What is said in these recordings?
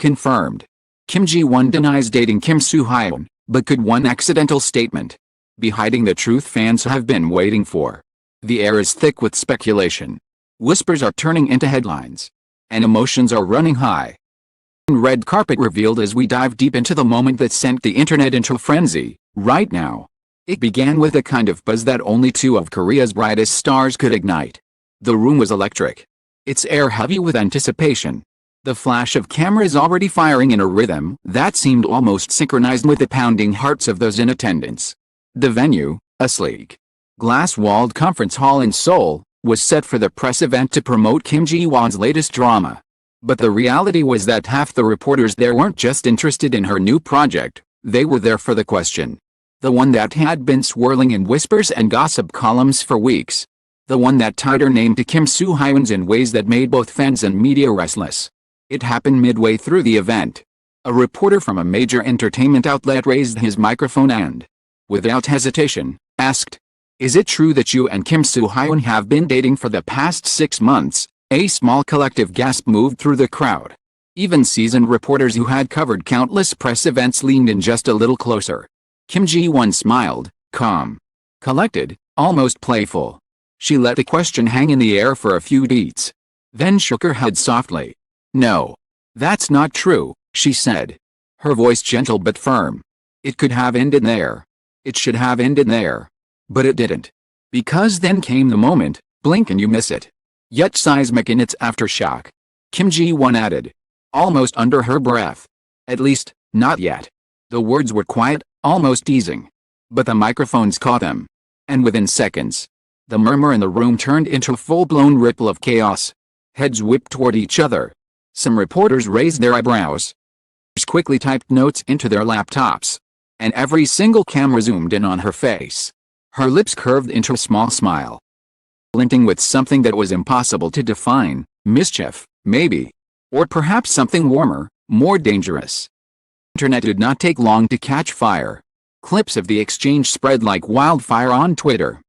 Confirmed. Kim Ji-won denies dating Kim Soo-hyun, but could one accidental statement be hiding the truth fans have been waiting for? The air is thick with speculation. Whispers are turning into headlines. And emotions are running high. Red carpet revealed as we dive deep into the moment that sent the internet into a frenzy. Right now, it began with a kind of buzz that only two of Korea's brightest stars could ignite. The room was electric. Its air heavy with anticipation. The flash of cameras already firing in a rhythm that seemed almost synchronized with the pounding hearts of those in attendance. The venue, a sleek, glass-walled conference hall in Seoul, was set for the press event to promote Kim Ji-won's latest drama. But the reality was that half the reporters there weren't just interested in her new project, they were there for the question. The one that had been swirling in whispers and gossip columns for weeks. The one that tied her name to Kim Soo-hyun's in ways that made both fans and media restless. It happened midway through the event. A reporter from a major entertainment outlet raised his microphone and, without hesitation, asked, "Is it true that you and Kim Soo-hyun have been dating for the past 6 months?" A small collective gasp moved through the crowd. Even seasoned reporters who had covered countless press events leaned in just a little closer. Kim Ji-won smiled, calm, collected, almost playful. She let the question hang in the air for a few beats. Then shook her head softly. "No. That's not true," she said. Her voice gentle but firm. "It could have ended there. It should have ended there. But it didn't. Because then came the moment, blink and you miss it. Yet seismic in its aftershock." Kim Ji-won added, almost under her breath. "At least, not yet." The words were quiet, almost teasing. But the microphones caught them. And within seconds, the murmur in the room turned into a full-blown ripple of chaos. Heads whipped toward each other. Some reporters raised their eyebrows. Others quickly typed notes into their laptops. And every single camera zoomed in on her face. Her lips curved into a small smile. Glinting with something that was impossible to define, mischief, maybe. Or perhaps something warmer, more dangerous. The internet did not take long to catch fire. Clips of the exchange spread like wildfire on Twitter,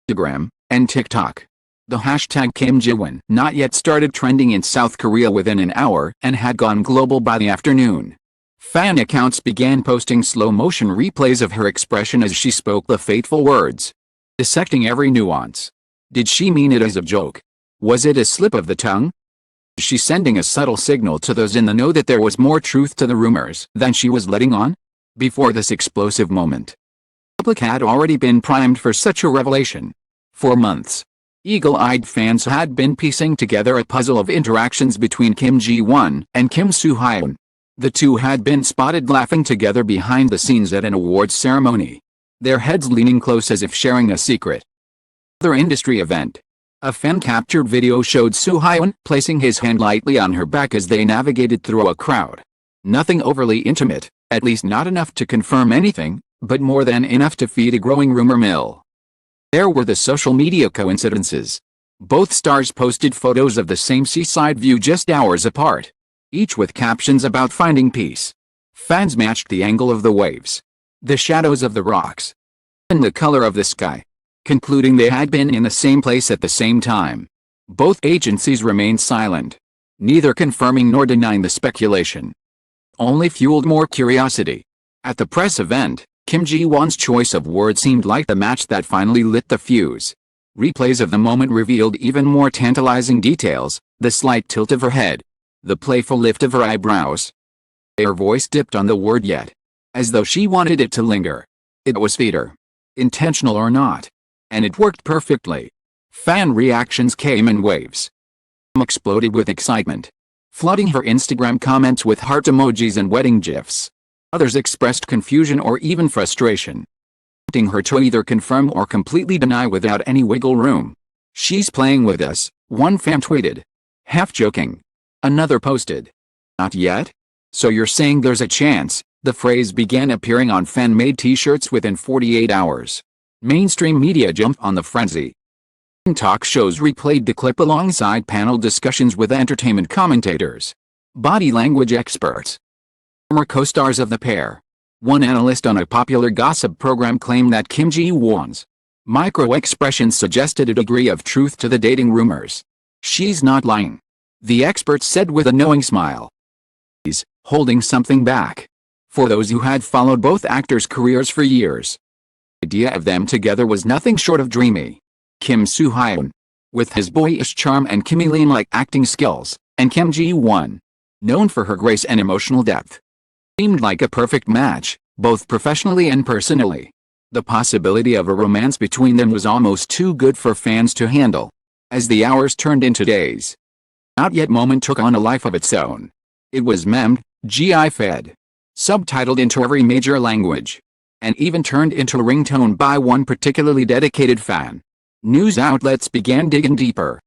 Instagram, and TikTok. The hashtag #KimJiwon not yet started trending in South Korea within an hour and had gone global by the afternoon. Fan accounts began posting slow-motion replays of her expression as she spoke the fateful words, dissecting every nuance. Did she mean it as a joke? Was it a slip of the tongue? Was she sending a subtle signal to those in the know that there was more truth to the rumors than she was letting on? Before this explosive moment, the public had already been primed for such a revelation. For months, eagle-eyed fans had been piecing together a puzzle of interactions between Kim Ji-won and Kim Soo-hyun. The two had been spotted laughing together behind the scenes at an awards ceremony, their heads leaning close as if sharing a secret. Another industry event. A fan-captured video showed Soo-hyun placing his hand lightly on her back as they navigated through a crowd. Nothing overly intimate, at least not enough to confirm anything, but more than enough to feed a growing rumor mill. There were the social media coincidences. Both stars posted photos of the same seaside view just hours apart, each with captions about finding peace. Fans matched the angle of the waves, the shadows of the rocks, and the color of the sky, concluding they had been in the same place at the same time. Both agencies remained silent, neither confirming nor denying the speculation. Only fueled more curiosity. At the press event, Kim Ji-won's choice of words seemed like the match that finally lit the fuse. Replays of the moment revealed even more tantalizing details, the slight tilt of her head, the playful lift of her eyebrows. Her voice dipped on the word yet, as though she wanted it to linger. It was theater, intentional or not. And it worked perfectly. Fan reactions came in waves. Some exploded with excitement, flooding her Instagram comments with heart emojis and wedding gifs. Others expressed confusion or even frustration, prompting her to either confirm or completely deny without any wiggle room. "She's playing with us," one fan tweeted, half joking. Another posted, "Not yet? So you're saying there's a chance?" The phrase began appearing on fan-made t-shirts within 48 hours. Mainstream media jumped on the frenzy. Talk shows replayed the clip alongside panel discussions with entertainment commentators, body language experts, former co-stars of the pair. One analyst on a popular gossip program claimed that Kim Ji-won's micro-expressions suggested a degree of truth to the dating rumors. "She's not lying," the expert said with a knowing smile. holding something back. For those who had followed both actors' careers for years, the idea of them together was nothing short of dreamy. Kim Soo-hyun, with his boyish charm and chameleon-like acting skills, and Kim Ji-won, known for her grace and emotional depth, seemed like a perfect match, both professionally and personally. The possibility of a romance between them was almost too good for fans to handle. As the hours turned into days, Not Yet moment took on a life of its own. It was memed, GIFed, subtitled into every major language, and even turned into a ringtone by one particularly dedicated fan. News outlets began digging deeper,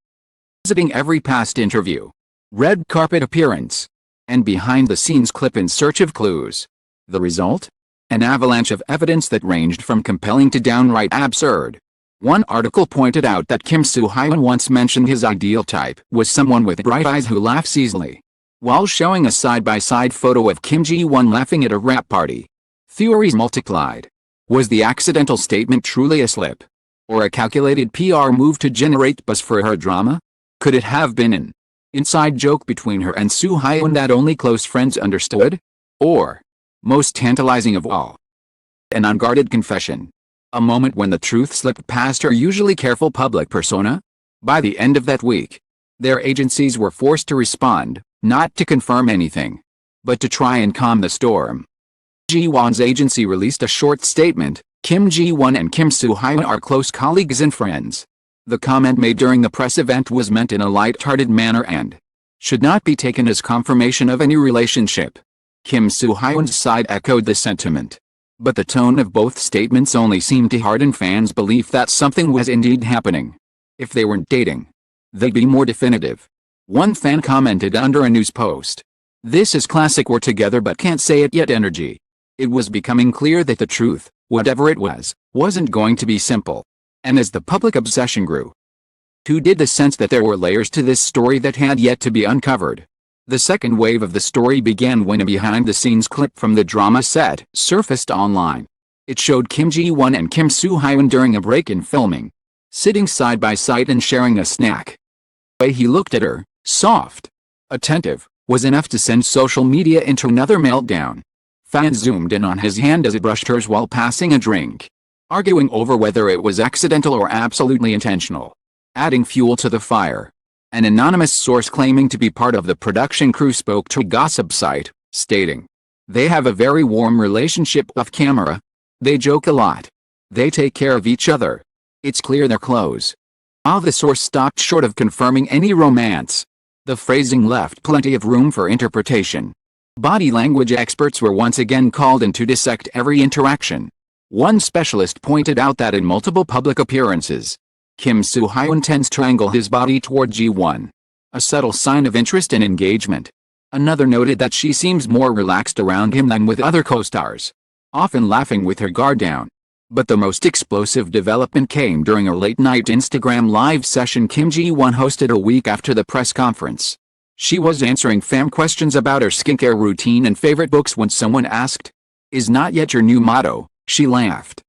visiting every past interview, red carpet appearance, and behind-the-scenes clip in search of clues. The result? An avalanche of evidence that ranged from compelling to downright absurd. One article pointed out that Kim Soo-hyun once mentioned his ideal type was someone with bright eyes who laughs easily, while showing a side-by-side photo of Kim Ji-won laughing at a rap party. Theories multiplied. Was the accidental statement truly a slip, or a calculated PR move to generate buzz for her drama? Could it have been an inside joke between her and Soo-hyun that only close friends understood? Or, most tantalizing of all, an unguarded confession? A moment when the truth slipped past her usually careful public persona? By the end of that week, their agencies were forced to respond, not to confirm anything, but to try and calm the storm. Ji-won's agency released a short statement: Kim Ji-won and Kim Soo-hyun are close colleagues and friends. The comment made during the press event was meant in a light-hearted manner and should not be taken as confirmation of any relationship. Kim Soo-hyun's side echoed the sentiment, but the tone of both statements only seemed to harden fans' belief that something was indeed happening. If they weren't dating, they'd be more definitive. One fan commented under a news post, "This is classic we're together but can't say it yet energy." It was becoming clear that the truth, whatever it was, wasn't going to be simple. And as the public obsession grew, too did the sense that there were layers to this story that had yet to be uncovered. The second wave of the story began when a behind-the-scenes clip from the drama set surfaced online. It showed Kim Ji-won and Kim Soo-hyun during a break in filming, sitting side by side and sharing a snack. The way he looked at her, soft, attentive, was enough to send social media into another meltdown. Fans zoomed in on his hand as it brushed hers while passing a drink, arguing over whether it was accidental or absolutely intentional. Adding fuel to the fire, an anonymous source claiming to be part of the production crew spoke to a gossip site, stating, "They have a very warm relationship off camera. They joke a lot. They take care of each other. It's clear they're close." While the source stopped short of confirming any romance, the phrasing left plenty of room for interpretation. Body language experts were once again called in to dissect every interaction. One specialist pointed out that in multiple public appearances, Kim Soo-hyun tends to angle his body toward Ji-won, a subtle sign of interest and engagement. Another noted that she seems more relaxed around him than with other co-stars, often laughing with her guard down. But the most explosive development came during a late-night Instagram live session Kim Ji-won hosted a week after the press conference. She was answering fan questions about her skincare routine and favorite books when someone asked, "Is not yet your new motto?" She laughed,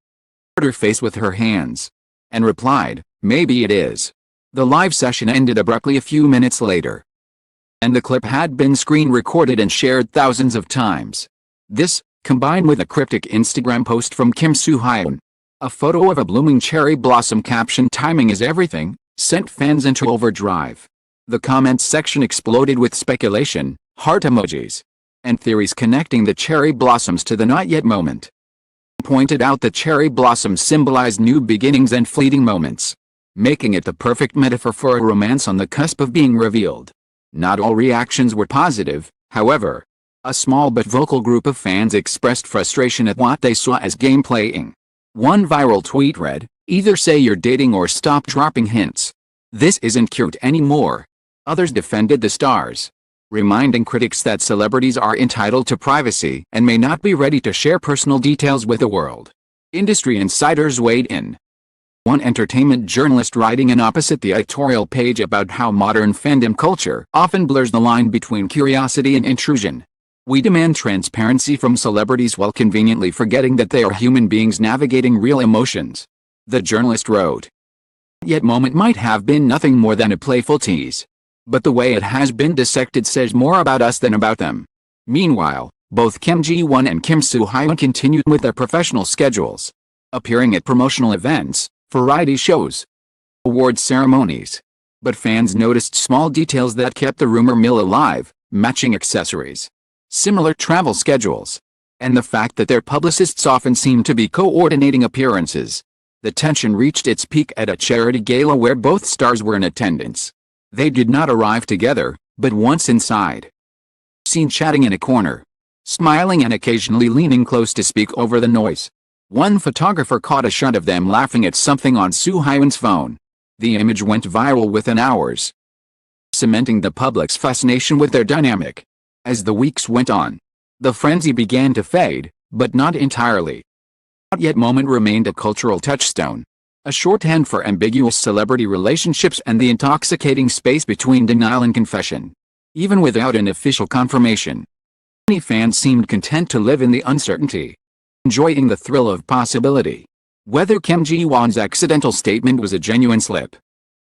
covered her face with her hands, and replied, "Maybe it is." The live session ended abruptly a few minutes later, and the clip had been screen recorded and shared thousands of times. This, combined with a cryptic Instagram post from Kim Soo-hyun, a photo of a blooming cherry blossom captioned "Timing is everything," sent fans into overdrive. The comments section exploded with speculation, heart emojis, and theories connecting the cherry blossoms to the not yet moment. Pointed out that cherry blossoms symbolize new beginnings and fleeting moments, making it the perfect metaphor for a romance on the cusp of being revealed. Not all reactions were positive, however. A small but vocal group of fans expressed frustration at what they saw as game playing. One viral tweet read, "Either say you're dating or stop dropping hints. This isn't cute anymore." Others defended the stars, reminding critics that celebrities are entitled to privacy and may not be ready to share personal details with the world. Industry insiders weighed in. One entertainment journalist writing in opposite the editorial page about how modern fandom culture often blurs the line between curiosity and intrusion. "We demand transparency from celebrities while conveniently forgetting that they are human beings navigating real emotions," the journalist wrote. Yet moment might have been nothing more than a playful tease, but the way it has been dissected says more about us than about them. Meanwhile, both Kim Ji-won and Kim Soo-hyun continued with their professional schedules, appearing at promotional events, variety shows, awards ceremonies. But fans noticed small details that kept the rumor mill alive: matching accessories, similar travel schedules, and the fact that their publicists often seemed to be coordinating appearances. The tension reached its peak at a charity gala where both stars were in attendance. They did not arrive together, but once inside, seen chatting in a corner, smiling and occasionally leaning close to speak over the noise. One photographer caught a shot of them laughing at something on Soo-hyun's phone. The image went viral within hours, cementing the public's fascination with their dynamic. As the weeks went on, the frenzy began to fade, but not entirely. The "not yet" moment remained a cultural touchstone, a shorthand for ambiguous celebrity relationships and the intoxicating space between denial and confession. Even without an official confirmation, many fans seemed content to live in the uncertainty, enjoying the thrill of possibility. Whether Kim Ji-won's accidental statement was a genuine slip,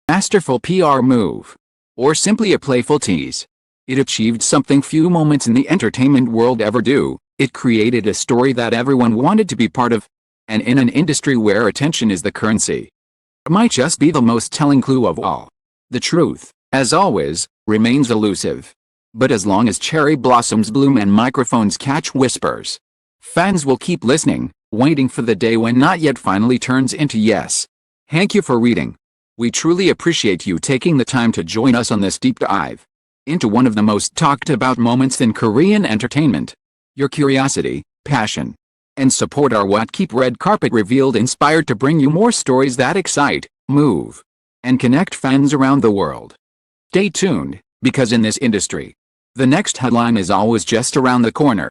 masterful PR move, or simply a playful tease, it achieved something few moments in the entertainment world ever do. It created a story that everyone wanted to be part of, and in an industry where attention is the currency, it might just be the most telling clue of all. The truth, as always, remains elusive. But as long as cherry blossoms bloom and microphones catch whispers, fans will keep listening, waiting for the day when "not yet" finally turns into yes. Thank you for reading. We truly appreciate you taking the time to join us on this deep dive into one of the most talked about moments in Korean entertainment. Your curiosity, passion, and support are what keep Red Carpet Revealed inspired to bring you more stories that excite, move, and connect fans around the world. Stay tuned, because in this industry, the next headline is always just around the corner.